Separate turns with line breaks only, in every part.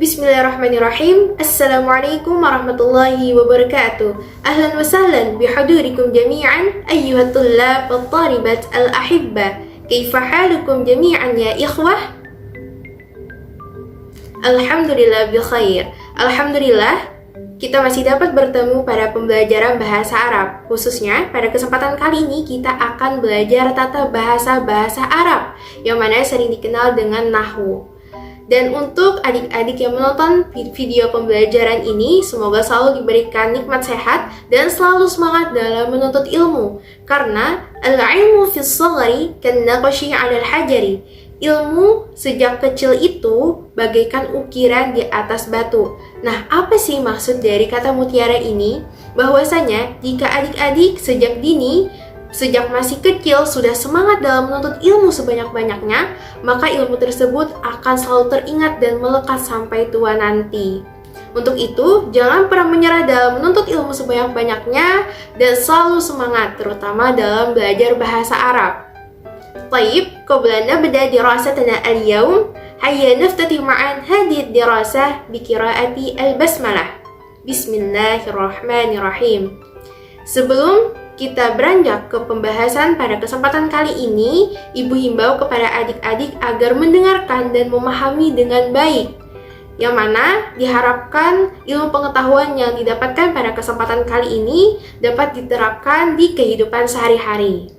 Bismillahirrahmanirrahim. Assalamualaikum warahmatullahi wabarakatuh. Ahlan wa sahlan bihudurikum jami'an ayyuhat tullab wat talibat al-ahibba. Kaifa halukum jami'an ya ikhwah? Alhamdulillah bikhair. Alhamdulillah kita masih dapat bertemu pada pembelajaran bahasa Arab. Khususnya pada kesempatan kali ini kita akan belajar tata bahasa Arab yang mana sering dikenal dengan nahwu. Dan untuk adik-adik yang menonton video pembelajaran ini, semoga selalu diberikan nikmat sehat dan selalu semangat dalam menuntut ilmu. Karena al-ilmu fis shaghari kan-naqshi 'alal hajari. Ilmu sejak kecil itu bagaikan ukiran di atas batu. Nah, apa sih maksud dari kata mutiara ini? Bahwasanya jika adik-adik sejak masih kecil sudah semangat dalam menuntut ilmu sebanyak-banyaknya, maka ilmu tersebut akan selalu teringat dan melekat sampai tua nanti. Untuk itu, jangan pernah menyerah dalam menuntut ilmu sebanyak-banyaknya dan selalu semangat, terutama dalam belajar bahasa Arab. Taib, qabla nabda dirasatana al-yawm, hayya naftatih ma'an hadhihi dirasah bi qiraati al-basmalah. Bismillahirrahmanirrahim. Sebelum kita beranjak ke pembahasan pada kesempatan kali ini, Ibu himbau kepada adik-adik agar mendengarkan dan memahami dengan baik, yang mana diharapkan ilmu pengetahuan yang didapatkan pada kesempatan kali ini dapat diterapkan di kehidupan sehari-hari.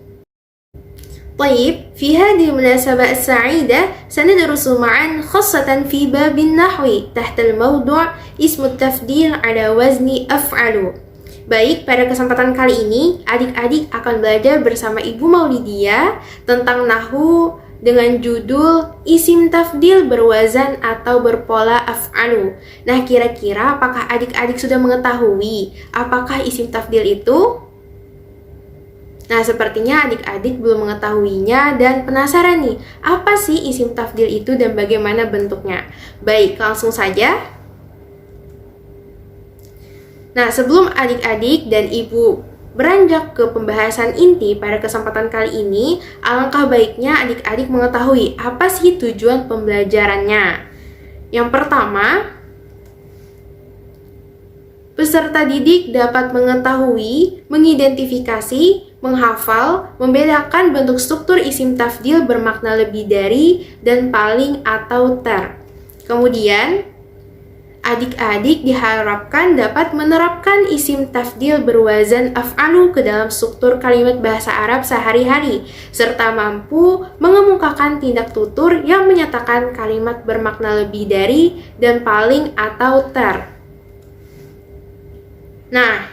Taib, fi hadhihi al-munasabah as-sa'idah sanadrusu ma'an khassatan fi bab an-nahwi tahta al-mawdu' ismu at-tafdil 'ala wazni af'alu. Baik, pada kesempatan kali ini, adik-adik akan belajar bersama Ibu Maulidia tentang nahwu dengan judul isim tafdil berwazan atau berpola af'alu. Nah, kira-kira apakah adik-adik sudah mengetahui apakah isim tafdil itu? Nah, sepertinya adik-adik belum mengetahuinya dan penasaran nih, apa sih isim tafdil itu dan bagaimana bentuknya? Baik, langsung saja. Nah, sebelum adik-adik dan ibu beranjak ke pembahasan inti pada kesempatan kali ini, alangkah baiknya adik-adik mengetahui apa sih tujuan pembelajarannya. Yang pertama, peserta didik dapat mengetahui, mengidentifikasi, menghafal, membedakan bentuk struktur isim tafdil bermakna lebih dari dan paling atau ter. Kemudian, adik-adik diharapkan dapat menerapkan isim tafdil berwazan af'alu ke dalam struktur kalimat bahasa Arab sehari-hari, serta mampu mengemukakan tindak tutur yang menyatakan kalimat bermakna lebih dari dan paling atau ter. Nah,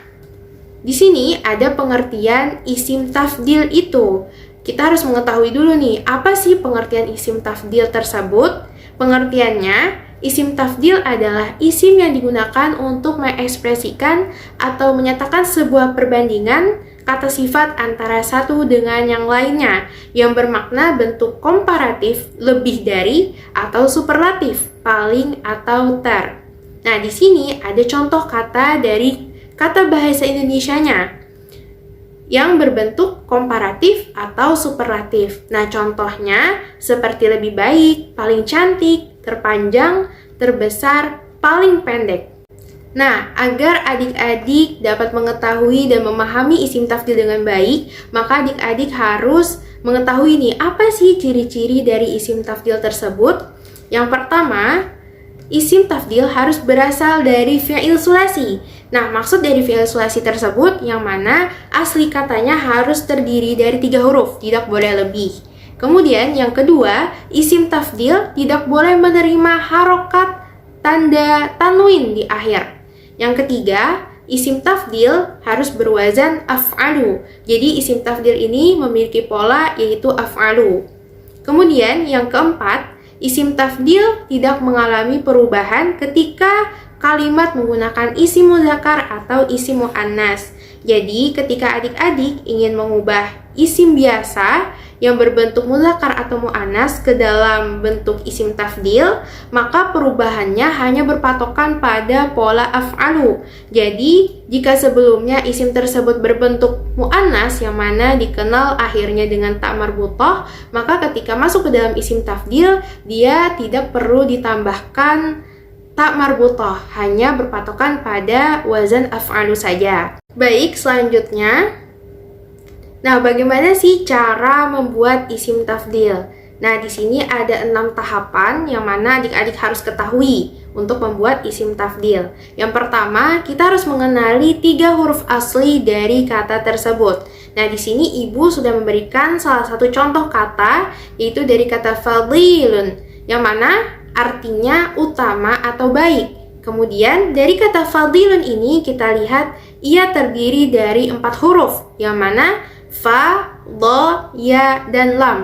di sini ada pengertian isim tafdil itu. Kita harus mengetahui dulu nih, apa sih pengertian isim tafdil tersebut? Pengertiannya, isim tafdil adalah isim yang digunakan untuk mengekspresikan atau menyatakan sebuah perbandingan kata sifat antara satu dengan yang lainnya yang bermakna bentuk komparatif lebih dari atau superlatif paling atau ter. Nah, di sini ada contoh kata dari kata bahasa Indonesianya yang berbentuk komparatif atau superlatif. Nah, contohnya seperti lebih baik, paling cantik, terpanjang, terbesar, paling pendek. Nah, agar adik-adik dapat mengetahui dan memahami isim tafdil dengan baik, maka adik-adik harus mengetahui nih, apa sih ciri-ciri dari isim tafdil tersebut? Yang pertama, isim tafdil harus berasal dari fi'il sulasi. Nah, maksud dari fi'il sulasi tersebut yang mana asli katanya harus terdiri dari 3 huruf, tidak boleh lebih. Kemudian yang kedua, isim tafdil tidak boleh menerima harokat tanda tanwin di akhir. Yang ketiga, isim tafdil harus berwazan af'alu. Jadi isim tafdil ini memiliki pola yaitu af'alu. Kemudian yang keempat, isim tafdil tidak mengalami perubahan ketika kalimat menggunakan isim mudzakkar atau isim muannas. Jadi ketika adik-adik ingin mengubah isim biasa yang berbentuk mudzakkar atau muannas ke dalam bentuk isim tafdil, maka perubahannya hanya berpatokan pada pola af'alu. Jadi, jika sebelumnya isim tersebut berbentuk muannas yang mana dikenal akhirnya dengan ta marbutah, maka ketika masuk ke dalam isim tafdil, dia tidak perlu ditambahkan ta tak marbutah, hanya berpatokan pada wazan af'alu saja. Baik, selanjutnya. Nah, bagaimana sih cara membuat isim tafdil? Nah, di sini ada 6 tahapan yang mana adik-adik harus ketahui untuk membuat isim tafdil. Yang pertama, kita harus mengenali 3 huruf asli dari kata tersebut. Nah, di sini ibu sudah memberikan salah satu contoh kata, yaitu dari kata fadilun, yang mana artinya utama atau baik. Kemudian, dari kata fadilun ini kita lihat ia terdiri dari 4 huruf, yang mana fa, do, ya, dan lam.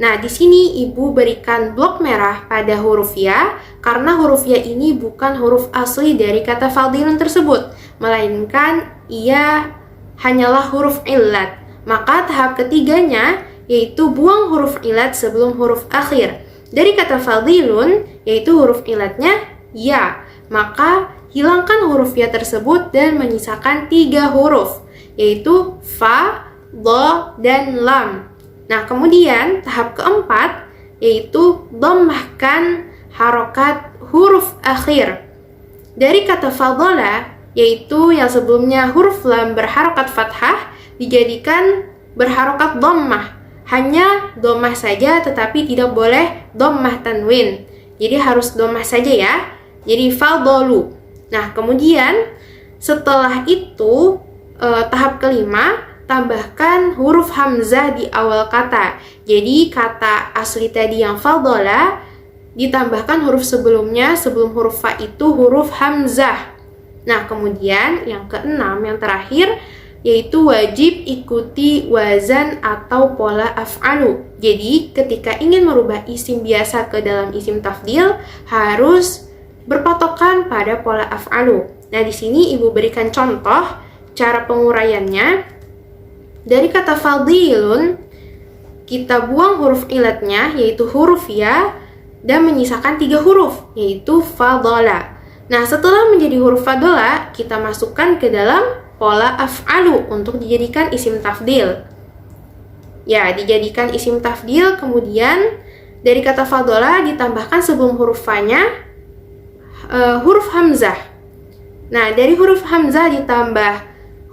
Nah, di sini ibu berikan blok merah pada huruf ya, karena huruf ya ini bukan huruf asli dari kata fadilun tersebut, melainkan ia hanyalah huruf illat. Maka tahap ketiganya yaitu buang huruf illat sebelum huruf akhir. Dari kata fadilun yaitu huruf illatnya ya, maka hilangkan huruf ya tersebut dan menyisakan 3 huruf, yaitu fa, do, dan lam. Nah, kemudian tahap keempat yaitu dhammahkan harokat huruf akhir. Dari kata fadala, yaitu yang sebelumnya huruf lam berharokat fathah, dijadikan berharokat dhammah. Hanya dhammah saja, tetapi tidak boleh dhammah tanwin. Jadi harus dhammah saja ya. Jadi fadalu. Nah, kemudian setelah itu tahap kelima, tambahkan huruf hamzah di awal kata. Jadi kata asli tadi yang fadala ditambahkan huruf sebelumnya, sebelum huruf fa itu huruf hamzah. Nah, kemudian yang keenam, yang terakhir, yaitu wajib ikuti wazan atau pola af'alu. Jadi ketika ingin merubah isim biasa ke dalam isim tafdil, harus berpatokan pada pola af'alu. Nah, di sini ibu berikan contoh cara penguraiannya. Dari kata fadilun, kita buang huruf ilatnya, yaitu huruf ya, dan menyisakan 3 huruf, yaitu fadala. Nah, setelah menjadi huruf fadala, kita masukkan ke dalam pola af'alu untuk dijadikan isim tafdil. Ya, dijadikan isim tafdil, kemudian dari kata fadala ditambahkan sebelum huruf fa-nya huruf hamzah. Nah, dari huruf hamzah ditambah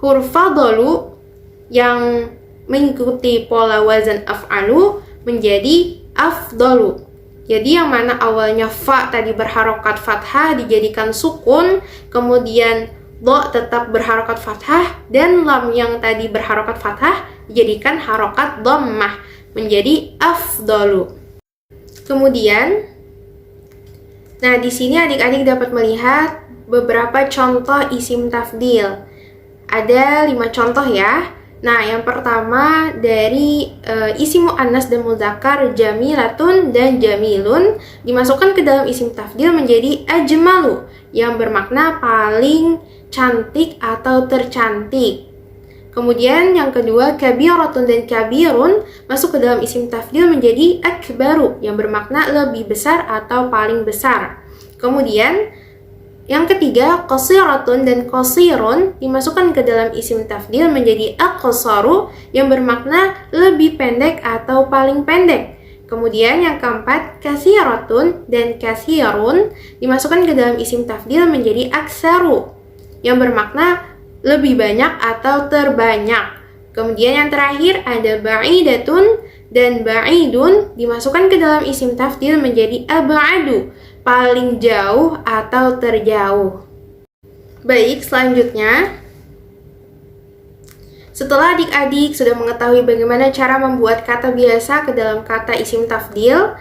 huruf fadalu yang mengikuti pola wazan af'alu menjadi afdalu. Jadi yang mana awalnya fa tadi berharokat fathah dijadikan sukun, kemudian do tetap berharokat fathah, dan lam yang tadi berharokat fathah dijadikan harokat dhammah menjadi afdalu. Kemudian, nah di sini adik-adik dapat melihat beberapa contoh isim tafdil. Ada 5 contoh ya. Nah, yang pertama dari isim muannas dan mudzakkar jamilatun dan jamilun dimasukkan ke dalam isim tafdil menjadi ajmalu yang bermakna paling cantik atau tercantik. Kemudian yang kedua kabiratun dan kabirun masuk ke dalam isim tafdil menjadi akbaru yang bermakna lebih besar atau paling besar. Kemudian yang ketiga, qasiratun dan qasirun dimasukkan ke dalam isim tafdil menjadi aqsaru yang bermakna lebih pendek atau paling pendek. Kemudian yang keempat, kathiratun dan kathirun dimasukkan ke dalam isim tafdil menjadi aksaru yang bermakna lebih banyak atau terbanyak. Kemudian yang terakhir ada ba'idatun dan ba'idun dimasukkan ke dalam isim tafdil menjadi ab'adu, paling jauh atau terjauh. Baik, selanjutnya, setelah adik-adik sudah mengetahui bagaimana cara membuat kata biasa ke dalam kata isim tafdil,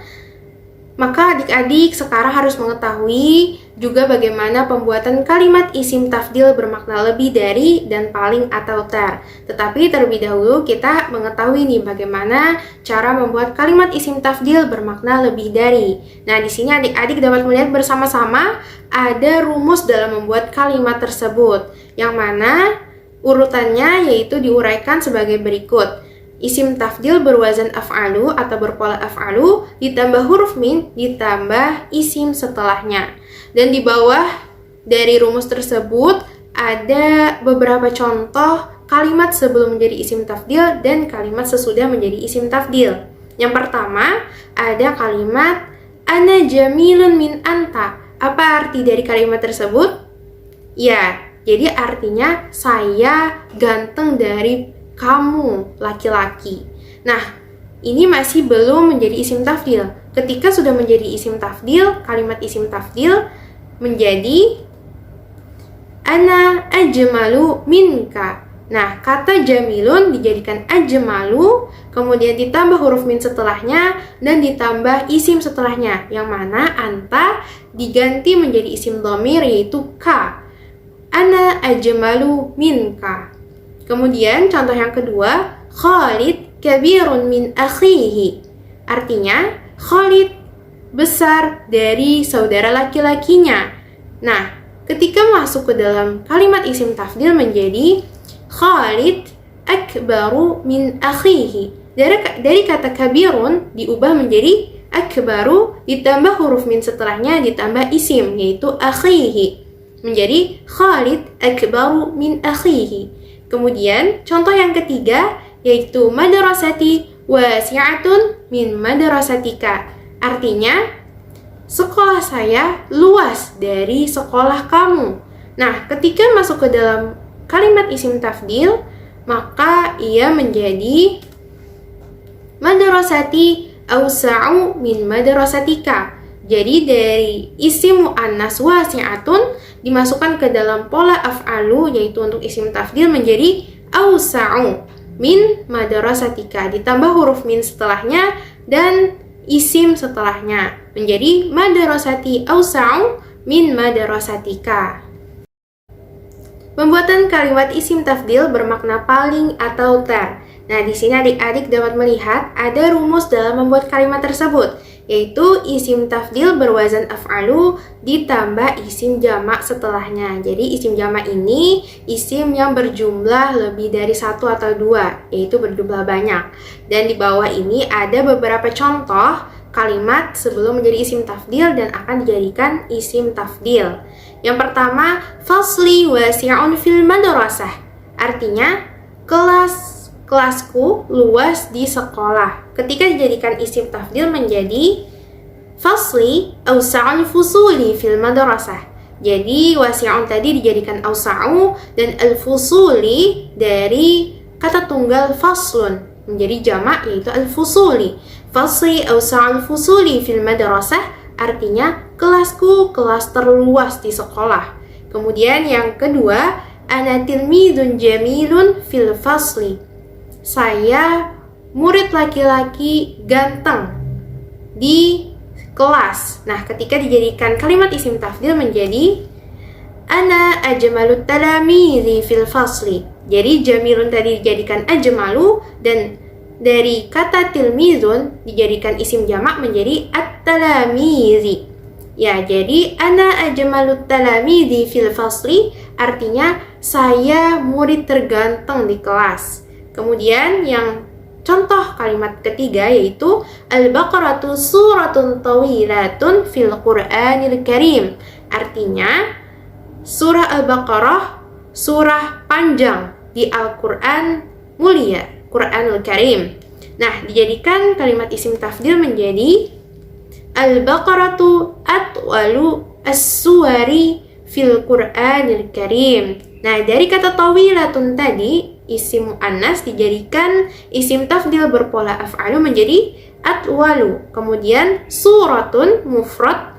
maka adik-adik sekarang harus mengetahui juga bagaimana pembuatan kalimat isim tafdil bermakna lebih dari dan paling atau ter. Tetapi terlebih dahulu kita mengetahui nih bagaimana cara membuat kalimat isim tafdil bermakna lebih dari. Nah, di sini adik-adik dapat melihat bersama-sama ada rumus dalam membuat kalimat tersebut, yang mana urutannya yaitu diuraikan sebagai berikut. Isim tafdil berwazan af'alu atau berpola af'alu ditambah huruf min ditambah isim setelahnya. Dan di bawah dari rumus tersebut ada beberapa contoh kalimat sebelum menjadi isim tafdil dan kalimat sesudah menjadi isim tafdil. Yang pertama ada kalimat ana jamilun min anta. Apa arti dari kalimat tersebut? Ya, jadi artinya saya ganteng dari kamu, laki-laki. Nah, ini masih belum menjadi isim tafdil. Ketika sudah menjadi isim tafdil, kalimat isim tafdil menjadi ana ajmalu minka. Nah, kata jamilun dijadikan ajmalu, kemudian ditambah huruf min setelahnya, dan ditambah isim setelahnya, yang mana anta diganti menjadi isim dhamir, yaitu ka. Ana ajmalu minka. Kemudian contoh yang kedua, Khalid kabirun min akhihi. Artinya, Khalid besar dari saudara laki-lakinya. Nah, ketika masuk ke dalam kalimat isim tafdil menjadi Khalid akbaru min akhihi. Dari kata kabirun diubah menjadi akbaru, ditambah huruf min setelahnya, ditambah isim, yaitu akhihi. Menjadi Khalid akbaru min akhihi. Kemudian contoh yang ketiga yaitu madrasati wasi'atun min madrasatika. Artinya sekolah saya luas dari sekolah kamu. Nah, ketika masuk ke dalam kalimat isim tafdil, maka ia menjadi madrasati awsa'u min madrasatika. Jadi dari isim muannas wasi'atun dimasukkan ke dalam pola af'alu, yaitu untuk isim tafdil menjadi awsa'u min madrasatika, ditambah huruf min setelahnya dan isim setelahnya menjadi madrasati awsa'u min madrasatika. Pembuatan kalimat isim tafdil bermakna paling atau ter. Nah, di sini adik-adik dapat melihat ada rumus dalam membuat kalimat tersebut, yaitu isim tafdil berwazan af'alu ditambah isim jamak setelahnya. Jadi isim jamak ini isim yang berjumlah lebih dari satu atau dua, yaitu berjumlah banyak. Dan di bawah ini ada beberapa contoh kalimat sebelum menjadi isim tafdil dan akan dijadikan isim tafdil. Yang pertama, fasli wasi'un fil madrasah. Artinya, kelasku luas di sekolah. Ketika dijadikan isim tafdil menjadi fasli awsa'ul fusuli fil madrasah. Jadi wasi'un tadi dijadikan awsa'u dan al-fusuli dari kata tunggal faslun menjadi jamak, yaitu al-fusuli. Fasli awsa'ul fusuli fil madrasah artinya kelasku kelas terluas di sekolah. Kemudian yang kedua, ana tilmidun jamilun fil fasli. Saya murid laki-laki ganteng di kelas. Nah, ketika dijadikan kalimat isim tafdil menjadi ana ajmalut talamidhi fil fasli. Jadi jamilun tadi dijadikan ajmalu dan dari kata tilmizun dijadikan isim jamak menjadi at-talamidhi. Ya, jadi ana ajmalut talamidhi fil fasli artinya saya murid terganteng di kelas. Kemudian yang contoh kalimat ketiga yaitu al-baqaratu suratun tawilatun fil Qur'anil Karim. Artinya surah Al-Baqarah surah panjang di Al-Qur'an mulia, Qur'anul Karim. Nah, dijadikan kalimat isim tafdil menjadi Al-Baqaratu atwalu as-suwari fil Qur'anil Karim. Nah, dari kata tawilatun tadi, isim muannas dijadikan isim tafdil berpola af'alu menjadi atwalu. Kemudian suratun mufrad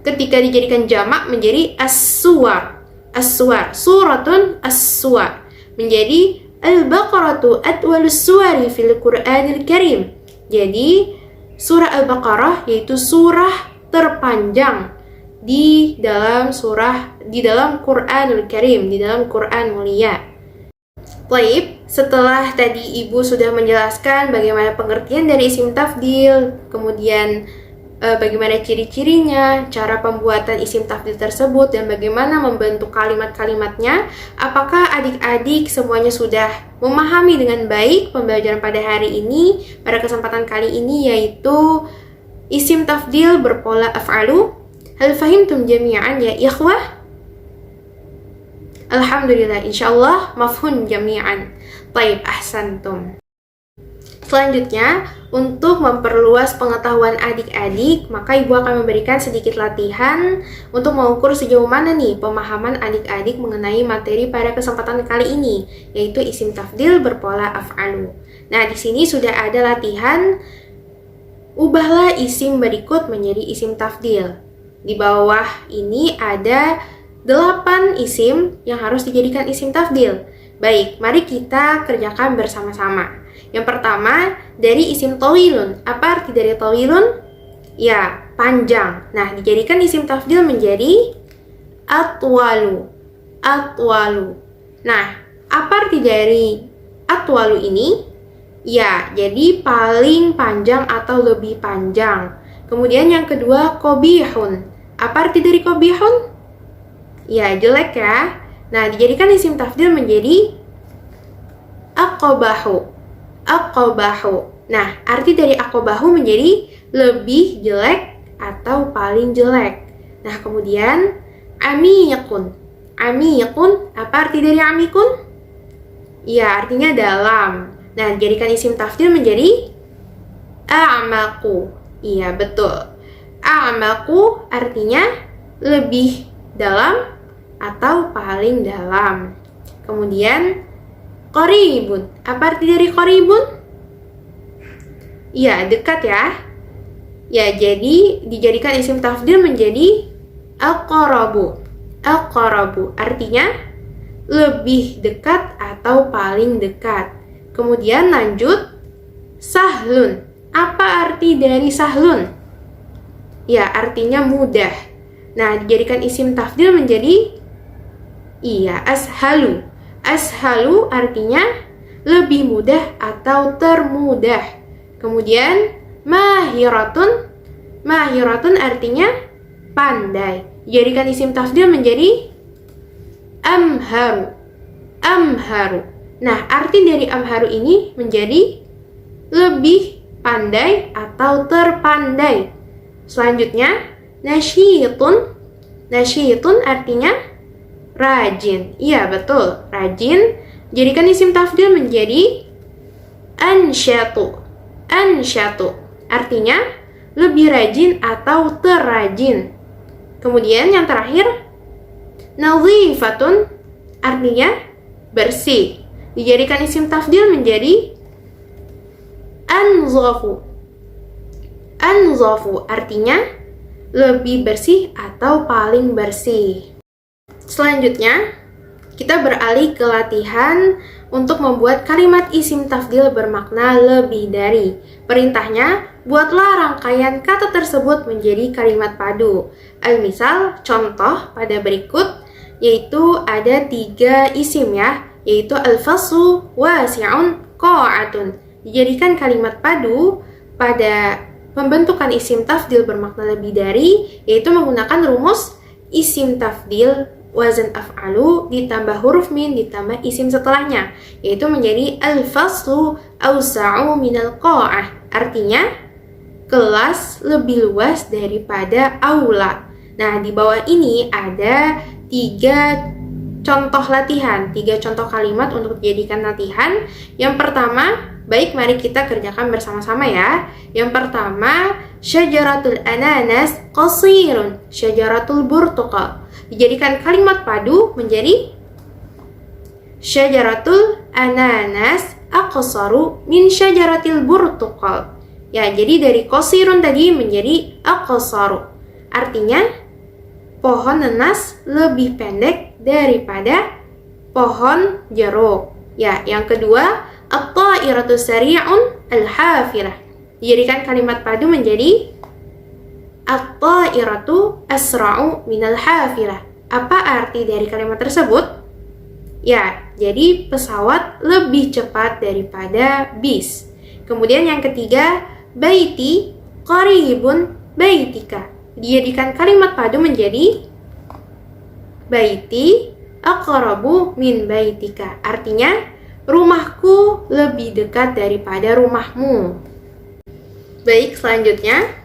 ketika dijadikan jamak menjadi as-suwar. As-suwar, suratun as-suwar menjadi Al-Baqaratu atwalus suwari fil Qur'anil Karim. Jadi surah Al-Baqarah yaitu surah terpanjang di dalam Qur'anul Karim, di dalam Qur'an mulia. Baik, setelah tadi Ibu sudah menjelaskan bagaimana pengertian dari isim tafdil, kemudian bagaimana ciri-cirinya, cara pembuatan isim tafdil tersebut, dan bagaimana membentuk kalimat-kalimatnya. Apakah adik-adik semuanya sudah memahami dengan baik pembelajaran pada hari ini, pada kesempatan kali ini, yaitu isim tafdil berpola af'alu? Hal fahimtum jami'an ya ikhwah? Alhamdulillah, insyaallah mafhum jami'an. Baik, ahsantum. Selanjutnya, untuk memperluas pengetahuan adik-adik, maka Ibu akan memberikan sedikit latihan untuk mengukur sejauh mana nih pemahaman adik-adik mengenai materi pada kesempatan kali ini, yaitu isim tafdil berpola af'alu. Nah, di sini sudah ada latihan, ubahlah isim berikut menjadi isim tafdil. Di bawah ini ada 8 isim yang harus dijadikan isim tafdil. Baik, mari kita kerjakan bersama-sama. Yang pertama, dari isim tawilun. Apa arti dari tawilun? Ya, panjang. Nah, dijadikan isim tafdil menjadi atwalu. Atwalu. Nah, apa arti dari atwalu ini? Ya, jadi paling panjang atau lebih panjang. Kemudian yang kedua, qobihun. Apa arti dari qobihun? Ya, jelek ya. Nah, dijadikan isim tafdil menjadi aqabahu. Aqabahu. Nah, arti dari aqabahu menjadi lebih jelek atau paling jelek. Nah, kemudian amikun. Amikun, apa arti dari amikun? Ya, artinya dalam. Nah, dijadikan isim tafdil menjadi a'maku. Iya, betul. A'maku artinya lebih dalam atau paling dalam. Kemudian qaribun. Apa arti dari qaribun? Ya, dekat ya. Ya, jadi dijadikan isim tafdil menjadi aqrabu. Aqrabu artinya lebih dekat atau paling dekat. Kemudian lanjut sahlun. Apa arti dari sahlun? Ya, artinya mudah. Nah, dijadikan isim tafdil menjadi ashalu. Ashalu artinya lebih mudah atau termudah. Kemudian mahiratun. Mahiratun artinya pandai. Dijadikan isim tafdil menjadi amharu. Amharu. Nah, arti dari amharu ini menjadi lebih pandai atau terpandai. Selanjutnya, nasyitun. Nasyitun artinya rajin. Iya, betul. Rajin. Jadikan isim tafdil menjadi ansyatu. Ansyatu. Artinya lebih rajin atau terrajin. Kemudian yang terakhir, nadhifatun. Artinya bersih. Dijadikan isim tafdil menjadi anzafu. Anzafu artinya lebih bersih atau paling bersih. Selanjutnya, kita beralih ke latihan untuk membuat kalimat isim tafdil bermakna lebih dari. Perintahnya, buatlah rangkaian kata tersebut menjadi kalimat padu. Misal, contoh pada berikut, yaitu ada 3 isim ya, yaitu al-faslu, wasi'un, qa'atun. Dijadikan kalimat padu pada pembentukan isim tafdil bermakna lebih dari, yaitu menggunakan rumus isim tafdil wazan af'alu ditambah huruf min ditambah isim setelahnya, yaitu menjadi al-faslu awsa'u minal qa'ah. Artinya kelas lebih luas daripada aula. Nah, di bawah ini ada 3 contoh latihan, 3 contoh kalimat untuk dijadikan latihan. Yang pertama, baik, mari kita kerjakan bersama-sama ya. Yang pertama, syajaratul ananas qasirun, syajaratul burtuqal. Dijadikan kalimat padu menjadi syajaratul ananas aqsaru min syajaratil burtuqal. Ya, jadi dari qasirun tadi menjadi aqsaru. Artinya pohon nanas lebih pendek daripada pohon jeruk. Ya, yang kedua, at-ta'iratu sari'un al-hafirah. Dijadikan kalimat padu menjadi at-ta'iratu asra'u minal hafirah. Apa arti dari kalimat tersebut? Ya, jadi pesawat lebih cepat daripada bis. Kemudian yang ketiga, baiti qaribun baitika. Dijadikan kalimat padu menjadi baiti aqrabu min baitika. Artinya, rumahku lebih dekat daripada rumahmu. Baik, selanjutnya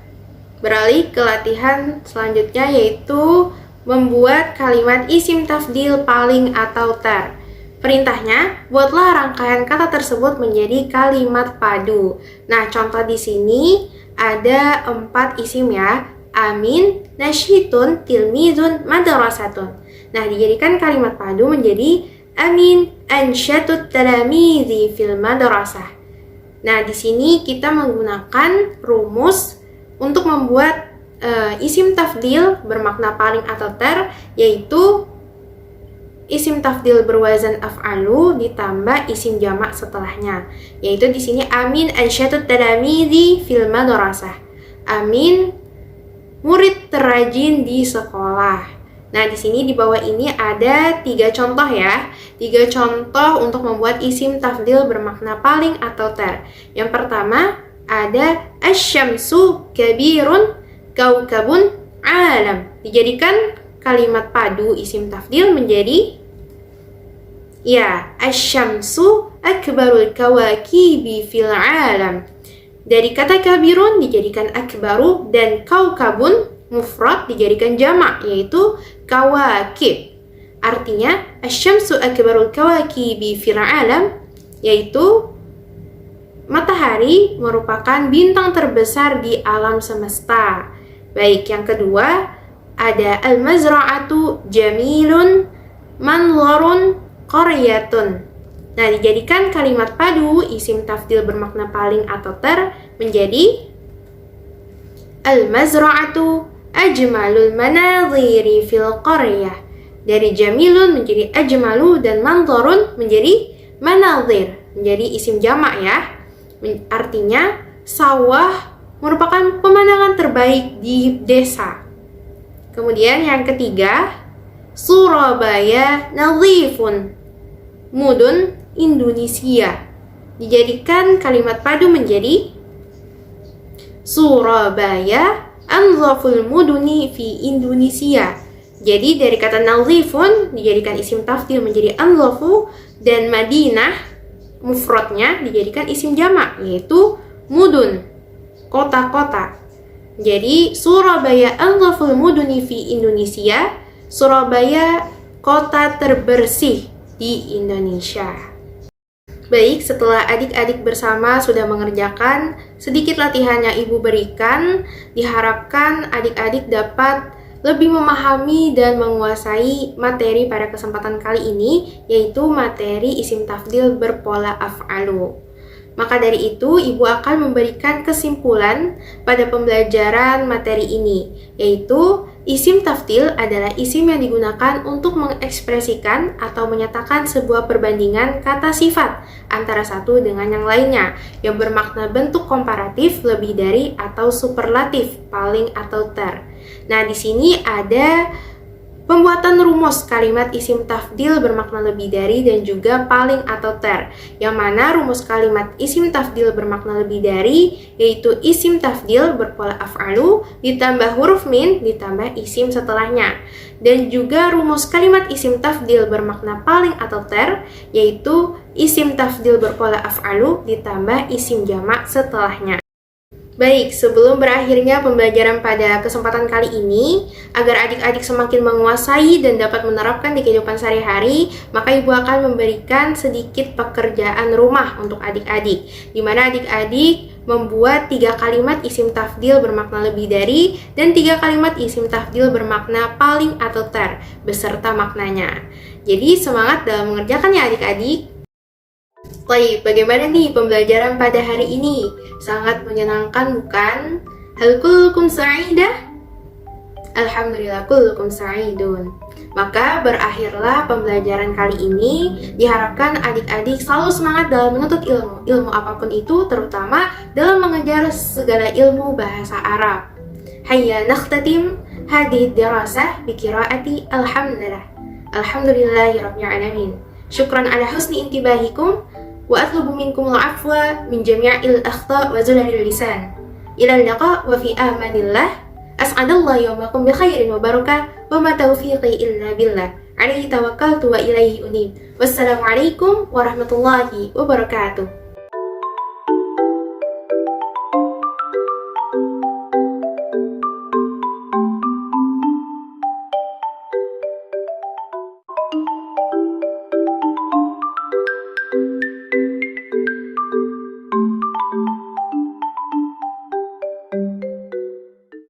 beralih ke latihan selanjutnya, yaitu membuat kalimat isim tafdil paling atau tar. Perintahnya, buatlah rangkaian kata tersebut menjadi kalimat padu. Nah, contoh di sini ada 4 isim ya. Amin, nasyitun, tilmizun, madrasatun. Nah, dijadikan kalimat padu menjadi amin, ansyatut talamizi fil madrasah. Nah, di sini kita menggunakan rumus untuk membuat isim tafdil bermakna paling atau ter, yaitu isim tafdil berwazan af'alu ditambah isim jamak setelahnya, yaitu di sini amin ansyatut talamizi fil madrasah. Amin, murid terrajin di sekolah. Nah, di sini di bawah ini ada 3 contoh ya. 3 contoh untuk membuat isim tafdil bermakna paling atau ter. Yang pertama ada asyamsu kabirun kaukabun alam. Dijadikan kalimat padu isim tafdil menjadi ya, asyamsu akbarul kawakibi fil alam. Dari kata kabirun dijadikan akbaru dan kaukabun mufrad dijadikan jamak, yaitu kawakib. Artinya asyamsu akbarul kawakibi fil alam, yaitu matahari merupakan bintang terbesar di alam semesta. Baik, yang kedua ada al-mazra'atu jamilun manzarun qaryatun. Nah, dijadikan kalimat padu isim tafdil bermakna paling atau ter menjadi al-mazra'atu ajmalul manaziri fil qaryah. Dari jamilun menjadi ajmalu dan manzarun menjadi manazir, menjadi isim jamak ya. Artinya sawah merupakan pemandangan terbaik di desa. Kemudian yang ketiga, Surabaya nadhifun mudun Indonesia. Dijadikan kalimat padu menjadi Surabaya anzaful muduni fi Indonesia. Jadi dari kata nadhifun dijadikan isim tafdil menjadi anzafu, dan Madinah mufradnya dijadikan isim jamak, yaitu mudun, kota-kota. Jadi Surabaya anzaful muduni fi Indonesia, Surabaya kota terbersih di Indonesia. Baik, setelah adik-adik bersama sudah mengerjakan sedikit latihan yang Ibu berikan, diharapkan adik-adik dapat lebih memahami dan menguasai materi pada kesempatan kali ini, yaitu materi isim tafdil berpola af'alu. Maka dari itu, Ibu akan memberikan kesimpulan pada pembelajaran materi ini, yaitu isim tafdil adalah isim yang digunakan untuk mengekspresikan atau menyatakan sebuah perbandingan kata sifat antara satu dengan yang lainnya, yang bermakna bentuk komparatif lebih dari atau superlatif, paling atau ter. Nah, di sini ada pembuatan rumus kalimat isim tafdil bermakna lebih dari dan juga paling atau ter, yang mana rumus kalimat isim tafdil bermakna lebih dari yaitu isim tafdil berpola af'alu ditambah huruf min ditambah isim setelahnya, dan juga rumus kalimat isim tafdil bermakna paling atau ter yaitu isim tafdil berpola af'alu ditambah isim jamak setelahnya. Baik, sebelum berakhirnya pembelajaran pada kesempatan kali ini, agar adik-adik semakin menguasai dan dapat menerapkan di kehidupan sehari-hari, maka Ibu akan memberikan sedikit pekerjaan rumah untuk adik-adik, di mana adik-adik membuat 3 kalimat isim tafdil bermakna lebih dari dan 3 kalimat isim tafdil bermakna paling atau ter, beserta maknanya. Jadi semangat dalam mengerjakannya adik-adik. Baik, bagaimana nih pembelajaran pada hari ini? Sangat menyenangkan bukan? Hal kullukum sa'idah? Alhamdulillah kullukum sa'idun. Maka berakhirlah pembelajaran kali ini. Diharapkan adik-adik selalu semangat dalam menuntut ilmu, ilmu apapun itu, terutama dalam mengejar segala ilmu bahasa Arab. Hayya nakhtatim hadhihi dirasah bi qiraati alhamdulillah. Alhamdulillahirabbil alamin. Syukran ala husni intibahikum wa atlubu minkumul afwa min jami'il akhta' wa zulalil lisan. Ila liqa wa fi amanillah. As'adallahu yawmakum bi khairin wa barakah wa ma taufiqi illa billah. Alaihi tawakkaltu wa ilaihi unib. Wassalamualaikum warahmatullahi wabarakatuh.